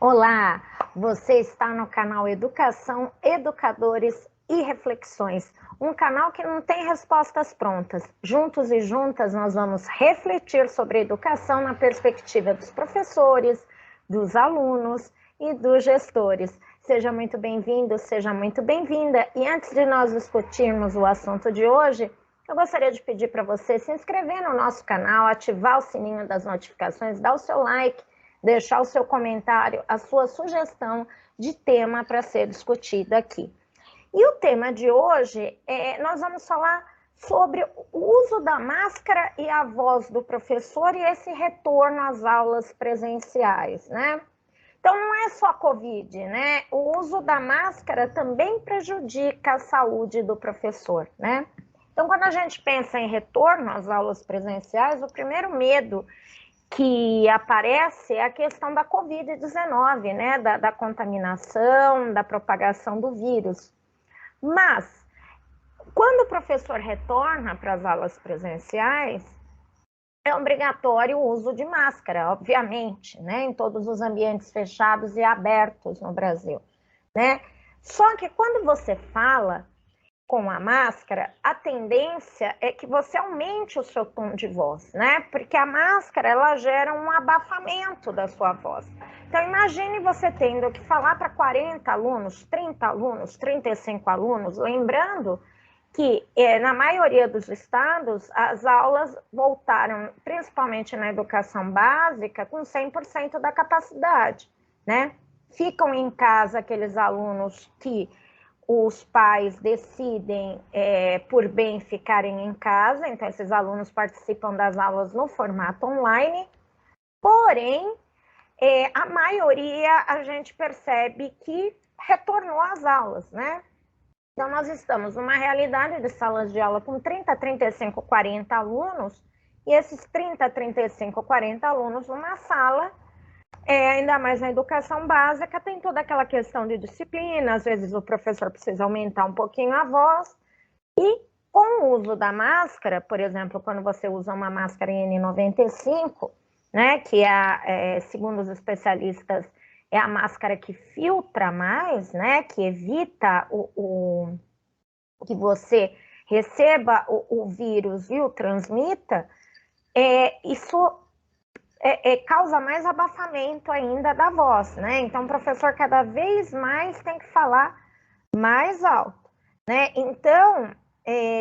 Olá, você está no canal Educação, Educadores e Reflexões, um canal que não tem respostas prontas. Juntos e juntas nós vamos refletir sobre a educação na perspectiva dos professores, dos alunos e dos gestores. Seja muito bem-vindo, seja muito bem-vinda. E antes de nós discutirmos o assunto de hoje, eu gostaria de pedir para você se inscrever no nosso canal, ativar o sininho das notificações, dar o seu like, deixar o seu comentário, a sua sugestão de tema para ser discutido aqui. E o tema de hoje, nós vamos falar sobre o uso da máscara e a voz do professor e esse retorno às aulas presenciais, né? Então, não é só a Covid, né? O uso da máscara também prejudica a saúde do professor, né? Então, quando a gente pensa em retorno às aulas presenciais, o primeiro medo que aparece é a questão da Covid-19, né? Da contaminação, da propagação do vírus. Mas, quando o professor retorna para as aulas presenciais, é obrigatório o uso de máscara, obviamente, né? Em todos os ambientes fechados e abertos no Brasil, né? Só que quando você fala com a máscara, a tendência é que você aumente o seu tom de voz, né? Porque a máscara, ela gera um abafamento da sua voz. Então, imagine você tendo que falar para 40 alunos, 30 alunos, 35 alunos, lembrando que na maioria dos estados, as aulas voltaram, principalmente na educação básica, com 100% da capacidade, né? Ficam em casa aqueles alunos que os pais decidem por bem ficarem em casa, então esses alunos participam das aulas no formato online, porém, a maioria a gente percebe que retornou às aulas, né? Então, nós estamos numa realidade de salas de aula com 30, 35, 40 alunos, e esses 30, 35, 40 alunos numa sala, ainda mais na educação básica, tem toda aquela questão de disciplina, às vezes o professor precisa aumentar um pouquinho a voz, e com o uso da máscara, por exemplo, quando você usa uma máscara N95, né, que segundo os especialistas, é a máscara que filtra mais, né, que evita que você receba o vírus e o transmita, isso causa mais abafamento ainda da voz, né? Então, o professor cada vez mais tem que falar mais alto, né? Então,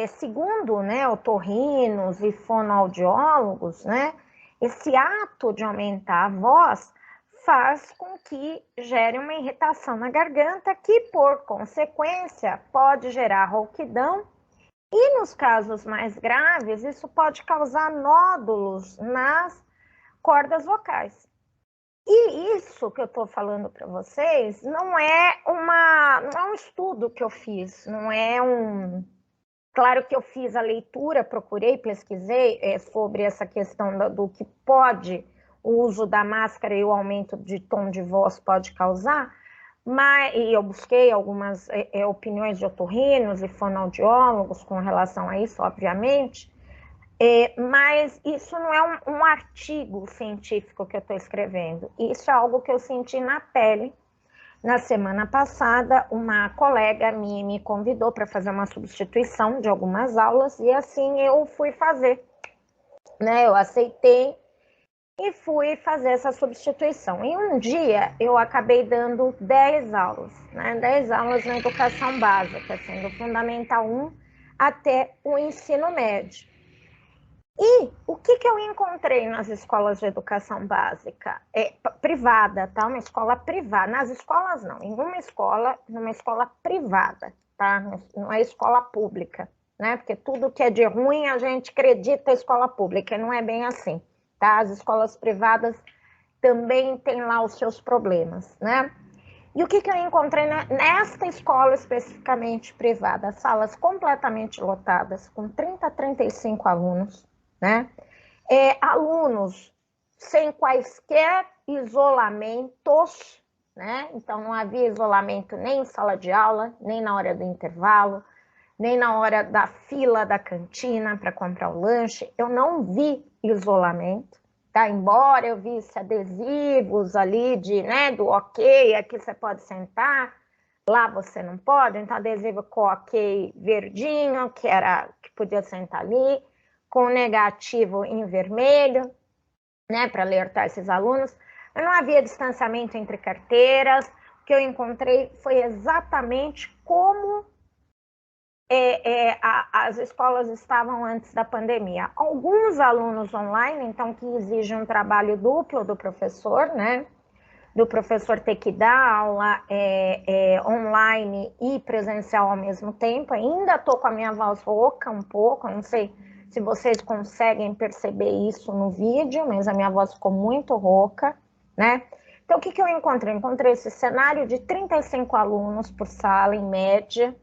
segundo, né, otorrinos e fonoaudiólogos, né, esse ato de aumentar a voz faz com que gere uma irritação na garganta que, por consequência, pode gerar rouquidão e, nos casos mais graves, isso pode causar nódulos nas cordas vocais. E isso que eu estou falando para vocês não é um estudo que eu fiz, não é um... Claro que eu fiz a leitura, procurei, pesquisei sobre essa questão do que pode o uso da máscara e o aumento de tom de voz pode causar, e eu busquei algumas opiniões de otorrinos e fonoaudiólogos com relação a isso, obviamente, mas isso não é um artigo científico que eu estou escrevendo, isso é algo que eu senti na pele. Na semana passada, uma colega minha me convidou para fazer uma substituição de algumas aulas e assim eu fui fazer, né? Eu aceitei e fui fazer essa substituição. E um dia eu acabei dando 10 aulas, né? 10 aulas na educação básica, sendo Fundamental 1 até o ensino médio. E o que eu encontrei nas escolas de educação básica? Privada, tá? Uma escola privada. Nas escolas não, em numa escola privada, tá? Não é escola pública, né? Porque tudo que é de ruim a gente acredita escola pública, não é bem assim, tá? As escolas privadas também têm lá os seus problemas, né? E o que eu encontrei nesta escola especificamente privada? Salas completamente lotadas, com 30 a 35 alunos, né? Alunos sem quaisquer isolamentos, né? Então, não havia isolamento nem em sala de aula, nem na hora do intervalo, nem na hora da fila da cantina para comprar o lanche. Eu não vi isolamento, tá, embora eu visse adesivos ali do ok, aqui você pode sentar, lá você não pode, então adesivo com ok verdinho, que podia sentar ali, com negativo em vermelho, né, para alertar esses alunos. Não havia distanciamento entre carteiras. O que eu encontrei foi exatamente como as escolas estavam antes da pandemia. Alguns alunos online, então, que exigem um trabalho duplo do professor, né? Do professor ter que dar aula online e presencial ao mesmo tempo. Ainda estou com a minha voz rouca um pouco, não sei se vocês conseguem perceber isso no vídeo, mas a minha voz ficou muito rouca, né? Então, o que eu encontrei? Encontrei esse cenário de 35 alunos por sala, em média,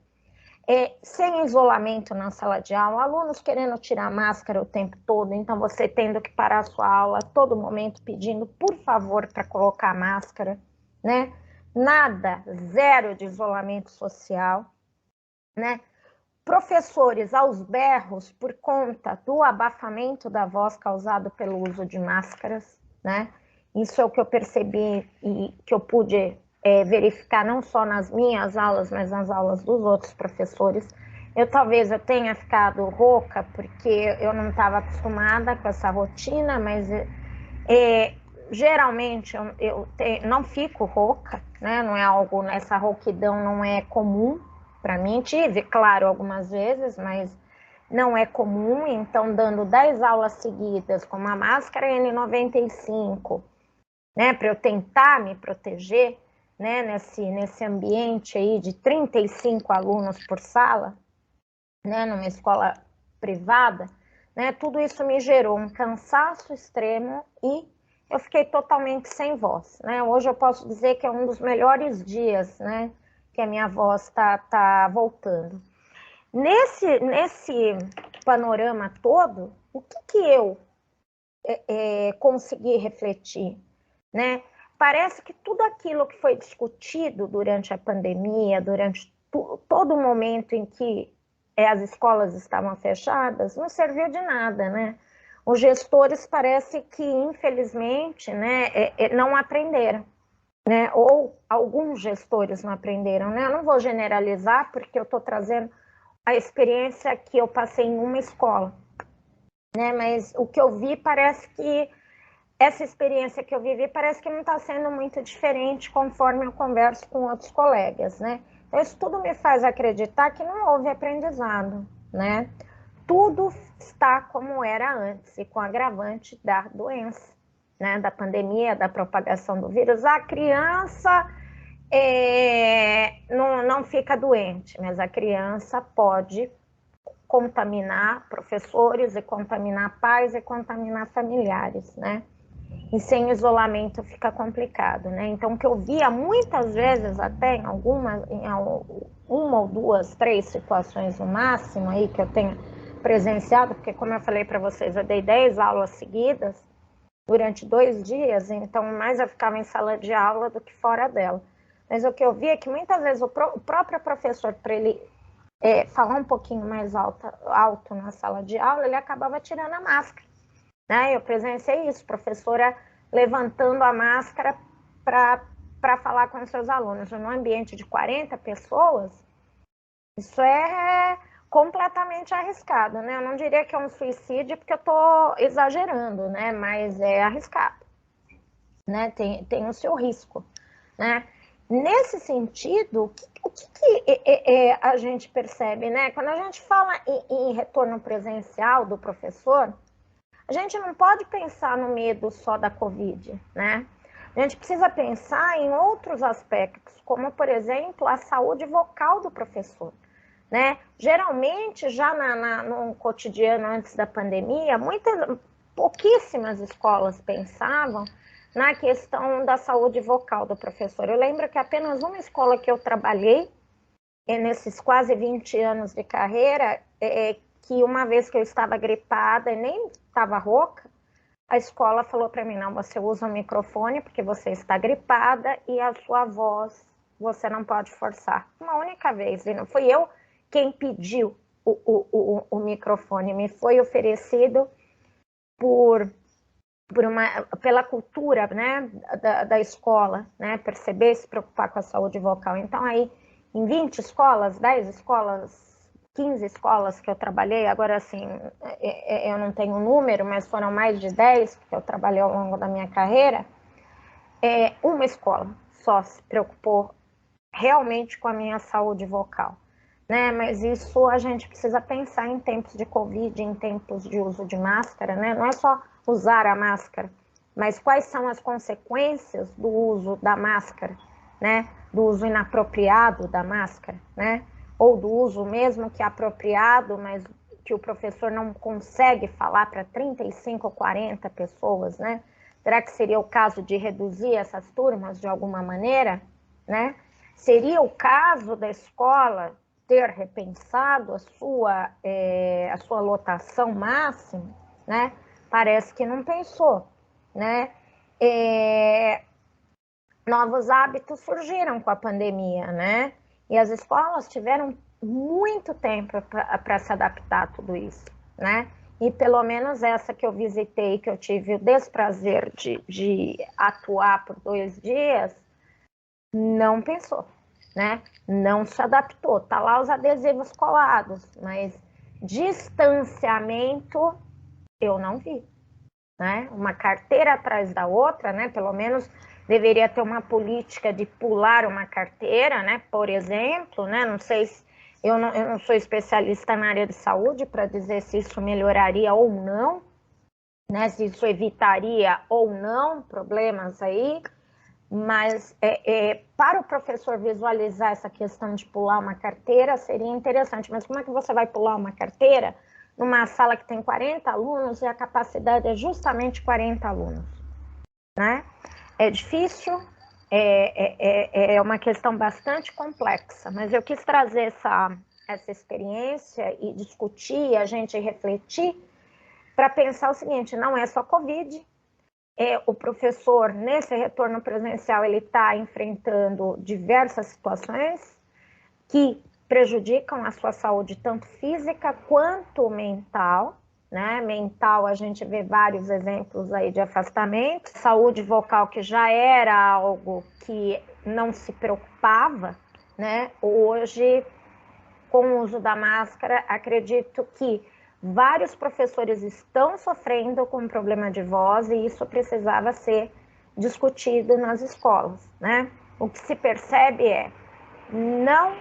sem isolamento na sala de aula, alunos querendo tirar máscara o tempo todo, então você tendo que parar a sua aula a todo momento pedindo, por favor, para colocar máscara, né? Nada, zero de isolamento social, né? Professores aos berros por conta do abafamento da voz causado pelo uso de máscaras, né? Isso é o que eu percebi e que eu pude verificar não só nas minhas aulas, mas nas aulas dos outros professores. Talvez eu tenha ficado rouca porque eu não estava acostumada com essa rotina, mas geralmente eu não fico rouca, né? Não é algo, essa rouquidão não é comum para mim. Tive, claro, algumas vezes, mas não é comum. Então, dando 10 aulas seguidas com uma máscara N95, né, para eu tentar me proteger, né, nesse ambiente aí de 35 alunos por sala, né, numa escola privada, né, tudo isso me gerou um cansaço extremo e eu fiquei totalmente sem voz, né? Hoje eu posso dizer que é um dos melhores dias, né, que a minha voz tá voltando. Nesse panorama todo, o que eu consegui refletir, né? Parece que tudo aquilo que foi discutido durante a pandemia, durante todo o momento em que as escolas estavam fechadas, não serviu de nada, né? Os gestores parece que, infelizmente, né, não aprenderam, né? Ou alguns gestores não aprenderam, né? Eu não vou generalizar, porque eu estou trazendo a experiência que eu passei em uma escola, né? Mas o que eu vi parece que essa experiência que eu vivi parece que não está sendo muito diferente conforme eu converso com outros colegas, né? Então, isso tudo me faz acreditar que não houve aprendizado, né? Tudo está como era antes, e com agravante da doença, né? Da pandemia, da propagação do vírus. A criança não fica doente, mas a criança pode contaminar professores e contaminar pais e contaminar familiares, né? E sem isolamento fica complicado, né? Então, o que eu via muitas vezes, até em uma ou duas, três situações no máximo aí que eu tenho presenciado, porque como eu falei para vocês, eu dei 10 aulas seguidas durante 2 dias, então mais eu ficava em sala de aula do que fora dela. Mas o que eu vi é que muitas vezes o próprio professor, para ele falar um pouquinho mais alto na sala de aula, ele acabava tirando a máscara. Né? Eu presenciei isso, professora levantando a máscara para falar com os seus alunos. Num ambiente de 40 pessoas, isso é completamente arriscado, né? Eu não diria que é um suicídio, porque eu estou exagerando, né? Mas é arriscado, né? Tem o seu risco, né? Nesse sentido, o que a gente percebe, né? Quando a gente fala em retorno presencial do professor, a gente não pode pensar no medo só da Covid, né? A gente precisa pensar em outros aspectos, como, por exemplo, a saúde vocal do professor, né? Geralmente, já no cotidiano antes da pandemia, pouquíssimas escolas pensavam na questão da saúde vocal do professor. Eu lembro que apenas uma escola que eu trabalhei, nesses quase 20 anos de carreira, que uma vez que eu estava gripada e nem estava rouca, a escola falou para mim, não, você usa o microfone porque você está gripada e a sua voz você não pode forçar. Uma única vez, e não fui eu quem pediu o microfone, me foi oferecido por pela cultura, né, da escola, né, perceber, se preocupar com a saúde vocal. Então, aí, em 20 escolas, 10 escolas, 15 escolas que eu trabalhei, agora, assim, eu não tenho um número, mas foram mais de 10 que eu trabalhei ao longo da minha carreira, uma escola só se preocupou realmente com a minha saúde vocal, né? Mas isso a gente precisa pensar em tempos de Covid, em tempos de uso de máscara, né? Não é só usar a máscara, mas quais são as consequências do uso da máscara, né? Do uso inapropriado da máscara, né? Ou do uso mesmo que apropriado, mas que o professor não consegue falar para 35 ou 40 pessoas, né? Será que seria o caso de reduzir essas turmas de alguma maneira, né? Seria o caso da escola ter repensado a sua lotação máxima, né? Parece que não pensou, né? Novos hábitos surgiram com a pandemia, né? E as escolas tiveram muito tempo para se adaptar a tudo isso, né? E pelo menos essa que eu visitei, que eu tive o desprazer de atuar por 2 dias, não pensou, né? Não se adaptou. Tá lá os adesivos colados, mas distanciamento eu não vi, né? Uma carteira atrás da outra, né? Pelo menos deveria ter uma política de pular uma carteira, né? Por exemplo, né? Não sei se eu não sou especialista na área de saúde para dizer se isso melhoraria ou não, né? Se isso evitaria ou não problemas aí. Mas para o professor visualizar essa questão de pular uma carteira seria interessante. Mas como é que você vai pular uma carteira numa sala que tem 40 alunos e a capacidade é justamente 40 alunos, né? É difícil, é uma questão bastante complexa, mas eu quis trazer essa experiência e discutir, a gente refletir, para pensar o seguinte: não é só Covid. O professor, nesse retorno presencial, ele está enfrentando diversas situações que prejudicam a sua saúde, tanto física quanto mental, né? Mental, a gente vê vários exemplos aí de afastamento. Saúde vocal, que já era algo que não se preocupava, né? Hoje, com o uso da máscara, acredito que vários professores estão sofrendo com problema de voz e isso precisava ser discutido nas escolas, né? O que se percebe não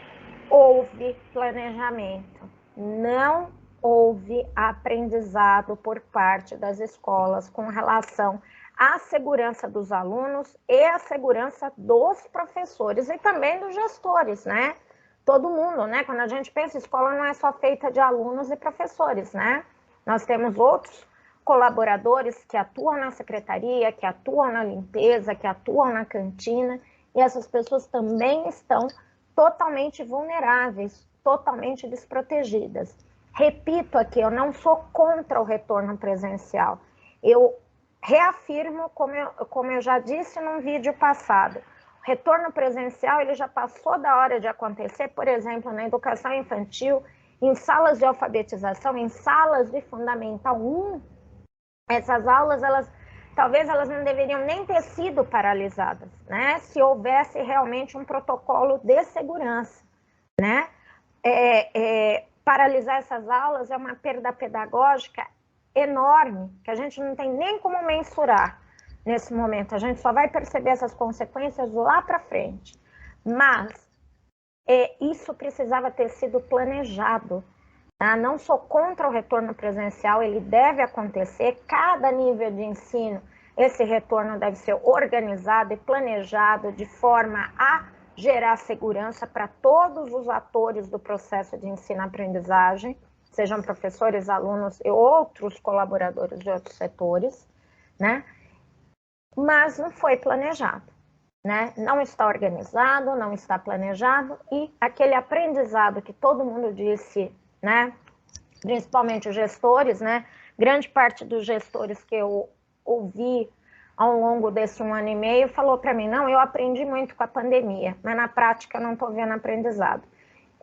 houve planejamento, não houve aprendizado por parte das escolas com relação à segurança dos alunos e à segurança dos professores e também dos gestores, né? Todo mundo, né? Quando a gente pensa, escola não é só feita de alunos e professores, né? Nós temos outros colaboradores que atuam na secretaria, que atuam na limpeza, que atuam na cantina, e essas pessoas também estão totalmente vulneráveis, totalmente desprotegidas. Repito aqui, eu não sou contra o retorno presencial. Eu reafirmo, como eu já disse num vídeo passado, o retorno presencial ele já passou da hora de acontecer, por exemplo, na educação infantil, em salas de alfabetização, em salas de Fundamental 1, essas aulas, talvez elas não deveriam nem ter sido paralisadas, né? Se houvesse realmente um protocolo de segurança, né? Paralisar essas aulas é uma perda pedagógica enorme, que a gente não tem nem como mensurar nesse momento. A gente só vai perceber essas consequências lá para frente. Mas isso precisava ter sido planejado. Tá? Não sou contra o retorno presencial, ele deve acontecer. Cada nível de ensino, esse retorno deve ser organizado e planejado de forma a gerar segurança para todos os atores do processo de ensino-aprendizagem, sejam professores, alunos e outros colaboradores de outros setores, né? Mas não foi planejado, né? Não está organizado, não está planejado, e aquele aprendizado que todo mundo disse, né? Principalmente os gestores, né? Grande parte dos gestores que eu ouvi ao longo desse 1 ano e meio falou para mim: não, eu aprendi muito com a pandemia, mas na prática eu não estou vendo aprendizado.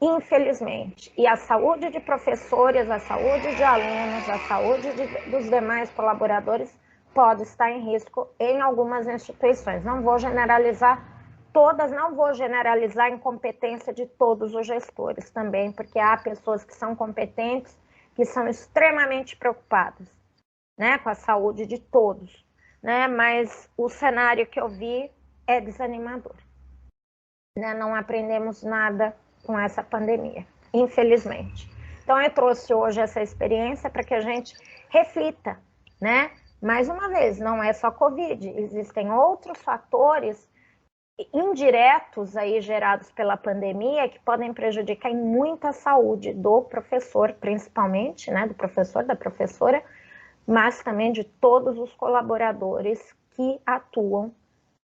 Infelizmente. E a saúde de professores, a saúde de alunos, a saúde dos demais colaboradores pode estar em risco em algumas instituições. Não vou generalizar todas, não vou generalizar a incompetência de todos os gestores também, porque há pessoas que são competentes, que são extremamente preocupadas, né, com a saúde de todos, né, mas o cenário que eu vi é desanimador, né, não aprendemos nada com essa pandemia, infelizmente. Então eu trouxe hoje essa experiência para que a gente reflita, né, mais uma vez, não é só Covid, existem outros fatores indiretos aí gerados pela pandemia que podem prejudicar em muito a saúde do professor, principalmente, né, do professor, da professora, mas também de todos os colaboradores que atuam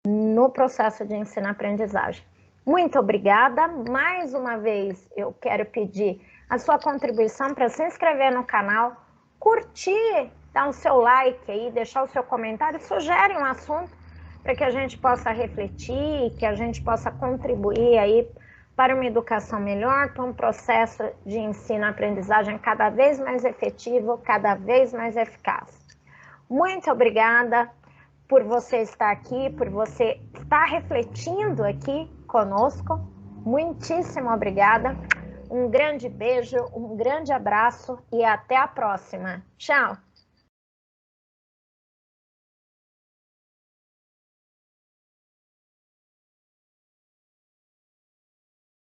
no processo de ensino-aprendizagem. Muito obrigada. Mais uma vez, eu quero pedir a sua contribuição para se inscrever no canal, curtir, dar o seu like aí, deixar o seu comentário, sugere um assunto para que a gente possa refletir, que a gente possa contribuir aí para uma educação melhor, para um processo de ensino-aprendizagem cada vez mais efetivo, cada vez mais eficaz. Muito obrigada por você estar aqui, por você estar refletindo aqui conosco. Muitíssimo obrigada. Um grande beijo, um grande abraço e até a próxima. Tchau!